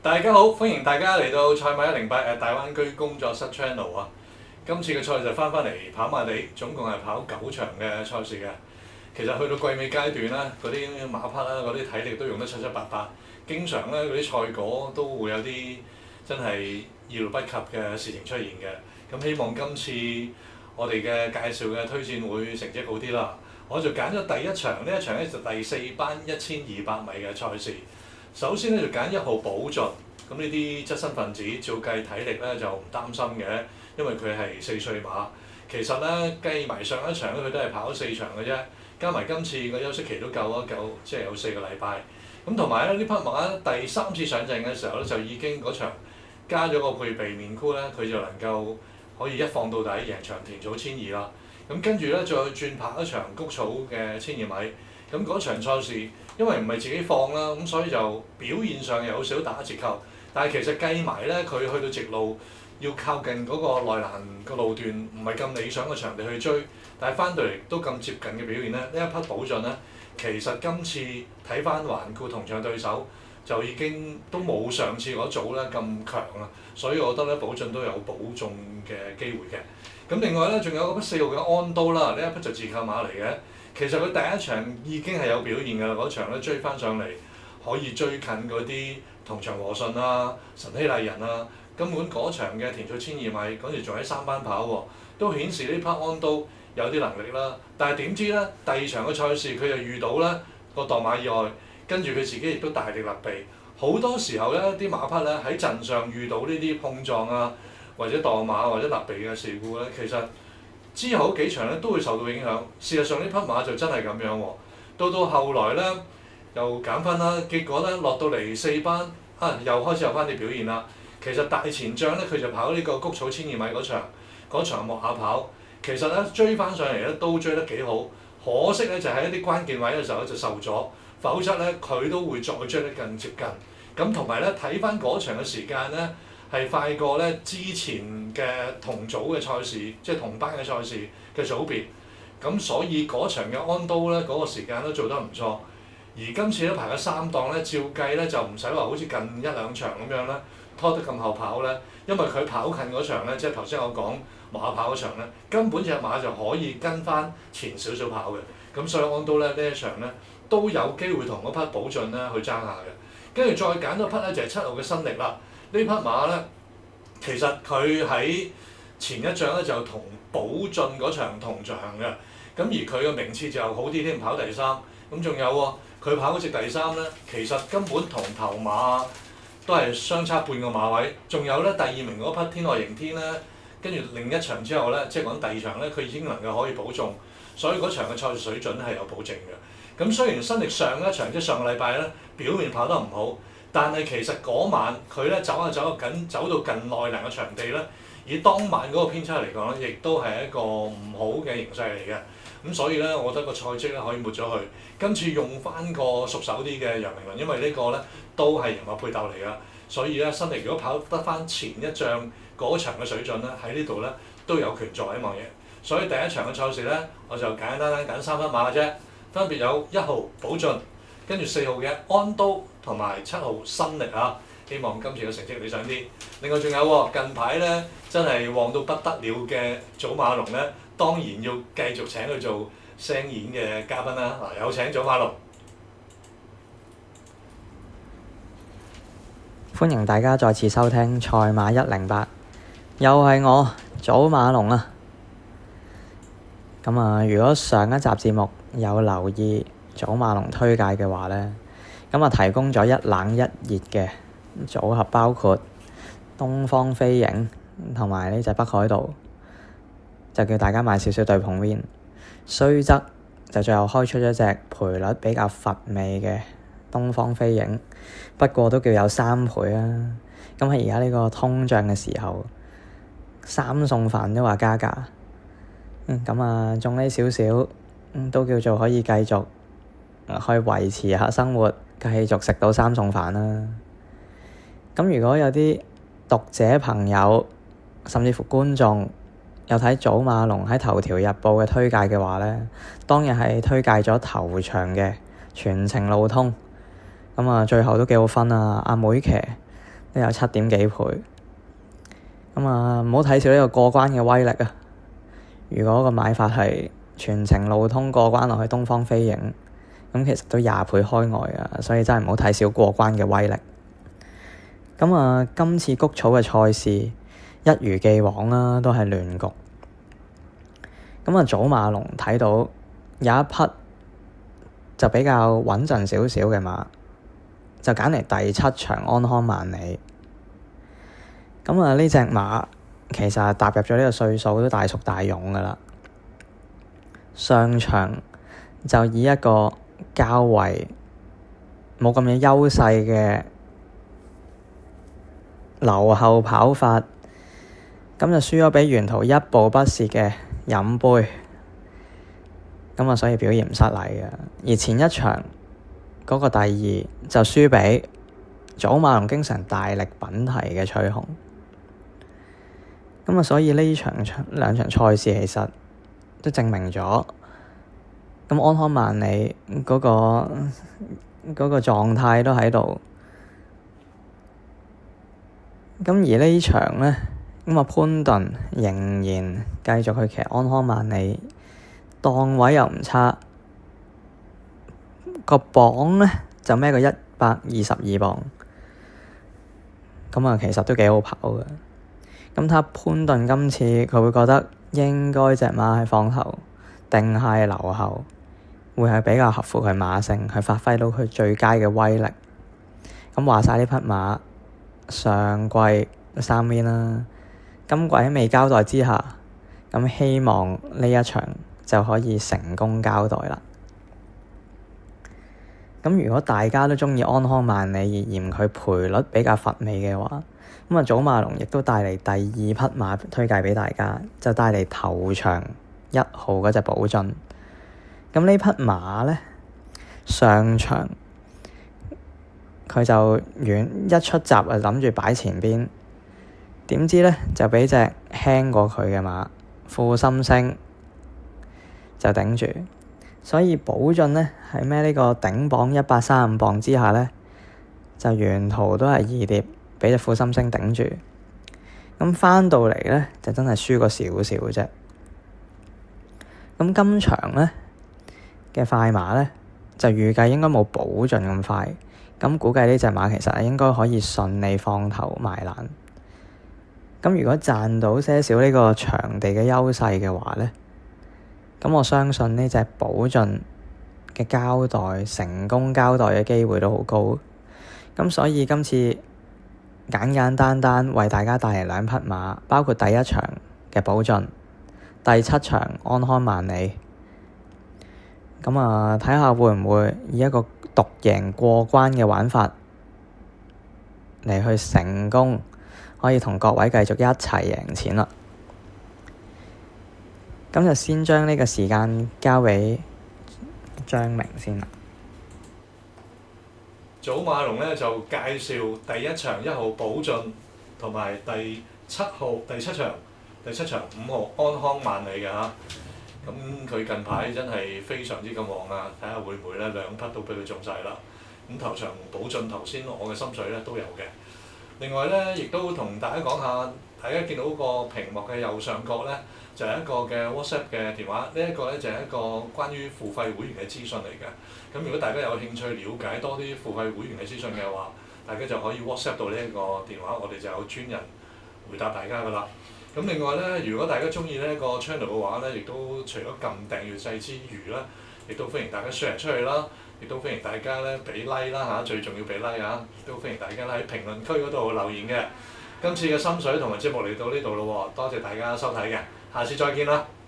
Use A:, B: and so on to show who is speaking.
A: 大家好，歡迎大家嚟到賽馬108大灣區工作室 channel 啊！今次嘅賽就翻嚟跑馬地，總共係跑9場嘅賽事嘅。其實去到季尾階段啦，嗰啲馬匹啦，嗰啲體力都用得七七八八，經常咧嗰啲賽果都會有啲真係意料不及嘅事情出現嘅。咁希望今次我哋嘅介紹嘅推薦會成績好啲啦。我就揀咗第一場，呢一場咧就第4班1200米嘅賽事。首先咧就揀1號寶駿，咁呢啲側身分子照計體力咧就唔擔心嘅，因為佢係4歲馬。其實咧計埋上一場咧，佢都係跑4場嘅啫，加埋今次個休息期都夠，即係有4個禮拜。咁同埋咧呢匹馬第3次上陣嘅時候咧，就已經嗰場加咗個配備面箍咧，佢就能夠可以一放到底贏場田草1200啦。咁跟住咧再轉跑一場谷草嘅1200米。咁嗰場賽事，因為唔係自己放啦，咁所以就表現上有少少打折扣。但係其實計埋咧，佢去到直路要靠近嗰個內欄個路段，唔係咁理想嘅場地去追，但係翻到嚟都咁接近嘅表現咧，呢一匹寶駿咧，其實今次睇翻環顧同場對手，就已經都冇上次嗰組咧咁強啦，所以我覺得咧寶駿都有保中嘅機會嘅。咁另外咧，仲有嗰匹4號嘅安都啦，呢一匹就自購馬嚟嘅。其實佢第一場已經係有表現㗎啦，嗰場咧追翻上嚟，可以追近嗰啲同場和順啊、晨曦麗人啊，根本嗰場嘅田草1200米嗰時仲喺3班跑喎，都顯示呢匹安都有啲能力啦。但係點知咧，第2場嘅賽事佢就遇到咧個墮馬意外，跟住佢自己亦都大力勒避。好多時候咧，啲馬匹咧喺陣上遇到呢啲碰撞啊，或者墮馬或者勒避嘅事故咧，其實之後幾場咧都會受到影響。事實上呢匹馬就真係咁樣喎。到後來咧又減分啦，結果咧落到嚟4班又開始有翻啲表現啦。其實大前仗咧佢就跑呢個谷草1200米嗰場莫亞跑，其實咧追翻上嚟咧都追得幾好，可惜咧就喺一啲關鍵位嘅時候咧就受咗，否則咧佢都會再追得更接近。咁同埋咧睇翻嗰場嘅時間咧，係快過咧之前嘅同組嘅賽事，即係同班嘅賽事嘅組別。咁所以嗰場嘅安都咧嗰個時間都做得唔錯。而今次咧排咗3檔咧，照計咧就唔使話好似近1、2場咁樣咧拖得咁後跑咧，因為佢跑近嗰場咧，即係頭先我講馬跑嗰場咧，根本隻馬就可以跟翻前少少跑嘅。咁所以安都咧呢一場咧都有機會同嗰匹寶駿咧去爭下嘅。跟住再揀多匹咧就係7號嘅新力啦。呢匹馬咧，其實佢喺前一仗咧就同寶駿嗰場同場嘅，咁而佢嘅名次就好啲添，跑第3。咁仲有喎，佢跑嗰隻第3咧，其實根本同頭馬都係相差半個馬位。仲有咧第2名嗰匹天外迎天咧，跟住另一場之後咧，即係講第2場咧，佢已經能夠可以保中，所以嗰場嘅賽事水準係有保證嘅。咁雖然新力上一場即係上個禮拜咧表現跑得唔好，但係其實嗰晚佢咧走到近內欄嘅場地咧，以當晚嗰個編輯嚟講咧，亦都係一個唔好嘅形勢嚟嘅。咁所以咧，我覺得個賽績咧可以抹咗佢。今次用翻個熟手啲嘅楊明倫，因為呢個咧都係人馬配鬥嚟㗎，所以咧新力如果跑得翻前一仗嗰場嘅水準咧，喺呢度咧都有權在望嘅。所以第一場嘅賽事咧，我就簡單揀3匹馬嘅啫，分別有1號寶駿，跟住4號嘅安都同埋7號新力啊。希望今次嘅成績理想啲。另外仲有喎，近排咧真係旺到不得了嘅祖馬龍咧，當然要繼續請佢做聲演嘅嘉賓啦。嗱，有請祖馬龍。
B: 歡迎大家再次收聽賽馬108，又係我祖馬龍啊！如果上一集節目有留意祖馬龍推介嘅話咧，提供咗一冷一熱嘅組合，包括東方飛影同埋呢隻北海道，就叫大家買少少對碰 win。雖則就最後開出咗隻賠率比較乏味嘅東方飛影，不過都叫有3倍啊！咁喺而家呢個通脹嘅時候，3餸飯都話加價，中呢少少，都叫做可以繼續去維持下生活，繼續食到3餸飯啦。咁如果有啲讀者朋友，甚至乎觀眾有睇祖馬龍喺頭條日報嘅推介嘅話咧，當日係推介咗頭場嘅全程路通，最後都幾好分啊！阿妹騎都有7點幾倍。咁啊，唔好睇少呢個過關嘅威力啊！如果個買法係全程路通過關落去東方飛影，咁其實都20倍開外啊！所以真係唔好睇少過關嘅威力。咁啊，今次谷草嘅賽事一如既往啦，都係亂局。咁啊，祖馬龍睇到有一匹就比較穩陣少少嘅馬，就揀嚟第7場安康萬里。咁啊，呢隻馬其實係踏入咗呢個歲數都大熟大勇噶啦。上場就以一個較為冇咁嘅優勢嘅留後跑法，咁就輸咗畀沿途一步不蝕嘅飲杯。咁啊，所以表現唔失禮嘅。而前一場嗰個第2就輸畀祖馬龍經常大力品蹄嘅翠紅。咁啊，所以呢兩場賽事其實都證明咗，咁安康萬里嗰個狀態都喺度。咁而呢場呢，咁啊潘頓仍然繼續去騎安康萬里，檔位又唔差，個磅呢就孭個122磅，咁啊其實都幾好跑嘅。咁睇下潘頓今次佢會覺得應該隻馬係放頭定係留後，會係比較合乎佢馬性，去發揮到佢最佳嘅威力。咁話晒呢匹馬上季3面啦，今季喺未交代之下，咁希望呢一場就可以成功交代啦。咁如果大家都鍾意安康萬里而嫌佢賠率比較乏味嘅話，咁啊祖馬龍亦都帶嚟第2匹馬推介畀大家，就帶嚟頭場1號嗰隻寶駿。咁呢匹馬呢，上場佢就一出閘啊，諗住擺前邊，點知呢，就畀隻輕過佢嘅馬富心星就頂住，所以寶駿呢，喺孭呢個頂磅135磅之下呢，就沿途都係2碟，畀隻富心星頂住。咁返到嚟呢，就真係輸過少少啫。咁今場呢嘅快馬呢，就預計應該冇寶駿咁快，咁估計呢隻馬其實應該可以順利放頭埋欄。咁如果賺到些少呢個場地嘅優勢嘅話呢，咁我相信呢隻寶駿嘅成功交代嘅機會都好高。咁所以今次簡單為大家帶嚟2匹馬，包括第1場嘅寶駿，第7場安康萬里。咁啊，睇下會唔會以一個獨贏過關嘅玩法嚟去成功，可以同各位繼續一齊贏錢啦。咁就先將呢個時間交畀張明先啦。
A: 祖馬龍呢就介紹第1場1號寶駿，同埋第7場5號安康萬里嘅嚇。咁佢近排真係非常之咁旺啊！睇下會唔會呢2匹都畀佢中晒啦。咁頭場寶駿頭先我嘅心水呢都有嘅。另外呢，亦都同大家講下，大家見到個屏幕嘅右上角呢，就係一個嘅 WhatsApp 嘅電話。呢一個呢，就係一個關於付費會員嘅資訊嚟嘅。咁如果大家有興趣了解多啲付費會員嘅資訊嘅話，大家就可以 WhatsApp 到呢一個電話，我哋就有專人回答大家噶啦。咁另外呢，如果大家鍾意呢一個 channel 嘅話呢，亦都除咗撳訂閱掣之餘啦，亦都歡迎大家 share 出去啦，亦都歡迎大家呢俾 like 啦嚇，最重要俾 like 啊！亦都歡迎大家喺評論區嗰度留言嘅。今次嘅心水同埋節目嚟到呢度咯喎，多謝大家收睇嘅，下次再見啦〜